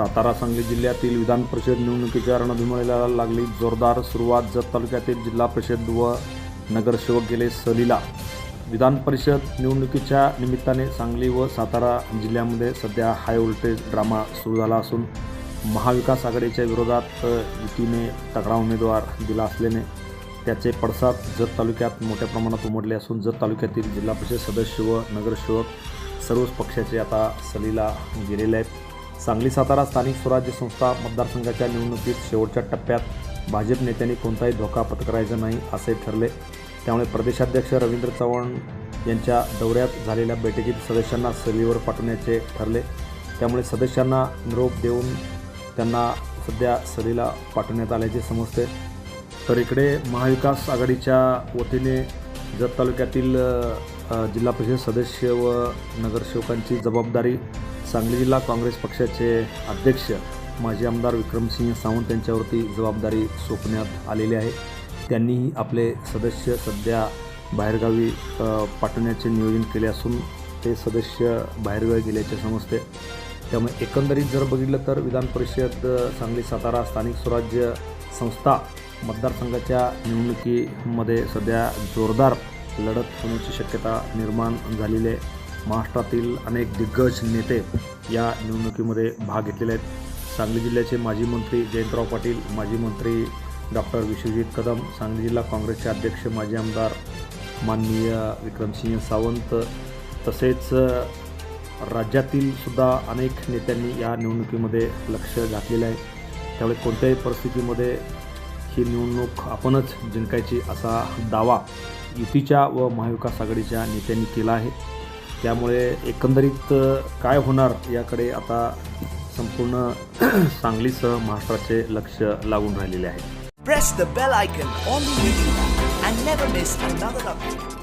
सातारा सांगली जिल्ह्यातील विधान परिषद निवडणुकीच्या रणधुमाळीला लागली जोरदार सुरुवात. जत तालुक्यातील जिल्हा परिषद व नगरसेवक गेले सहलीला. विधान परिषद निवडणुकीच्या निमित्ताने सांगली व सातारा जिल्ह्यामध्ये सध्या हाय व्होल्टेज ड्रामा सुरू झाला असून महाविकास आघाडीच्या विरोधात युतीने तगडा उमेदवार दिला असल्याने त्याचे पडसाद जत तालुक्यात मोठ्या प्रमाणात उमटले असून जत तालुक्यातील जिल्हा परिषद सदस्य व नगरसेवक सर्वच पक्षाचे आता सहलीला गेलेले आहेत. सांगली सातारा स्थानिक स्वराज्य संस्था मतदारसंघाच्या निवडणुकीत शेवटच्या टप्प्यात भाजप नेत्यांनी कोणताही धोका पत्करायचा नाही असे ठरले. त्यामुळे प्रदेशाध्यक्ष रवींद्र चव्हाण यांच्या दौऱ्यात झालेल्या बैठकीत सदस्यांना सहलीवर पाठवण्याचे ठरले. त्यामुळे सदस्यांना निरोप देऊन त्यांना सध्या सहलीला पाठवण्यात आल्याचे समजते. तर इकडे महाविकास आघाडीच्या वतीने जत तालुक्यातील जिल्हा परिषद सदस्य व नगरसेवकांची जबाबदारी सांगली जिल्हा काँग्रेस पक्षाचे अध्यक्ष माजी आमदार विक्रमसिंह सावंत यांच्यावरती जबाबदारी सोपवण्यात आलेली आहे. त्यांनीही आपले सदस्य सध्या बाहेरगावी पाठवण्याचे नियोजन केले असून ते सदस्य बाहेरगावी गेल्याचे समजते. त्यामुळे एकंदरीत जर बघितलं तर विधान परिषद सांगली सातारा स्थानिक स्वराज्य संस्था मतदारसंघाच्या निवडणुकीमध्ये सध्या जोरदार लढत होण्याची शक्यता निर्माण झालेली आहे. महाराष्ट्रातील अनेक दिग्गज नेते या निवडणुकीमध्ये भाग घेतलेले आहेत. सांगली जिल्ह्याचे माजी मंत्री जयंतराव पाटील, माजी मंत्री डॉक्टर विश्वजित कदम, सांगली जिल्हा काँग्रेसचे अध्यक्ष माजी आमदार माननीय विक्रमसिंह सावंत, तसेच राज्यातील सुद्धा अनेक नेत्यांनी या निवडणुकीमध्ये लक्ष घातलेलं आहे. त्यामुळे कोणत्याही परिस्थितीमध्ये ही निवडणूक आपणच जिंकायची असा दावा युतीच्या व महाविकास आघाडीच्या नेत्यांनी केला आहे. त्यामुळे एकंदरीत काय होणार याकडे आता संपूर्ण सांगलीसह महाराष्ट्राचे लक्ष लागून राहिलेले आहे. Press the bell icon on the YouTube app and never miss another update.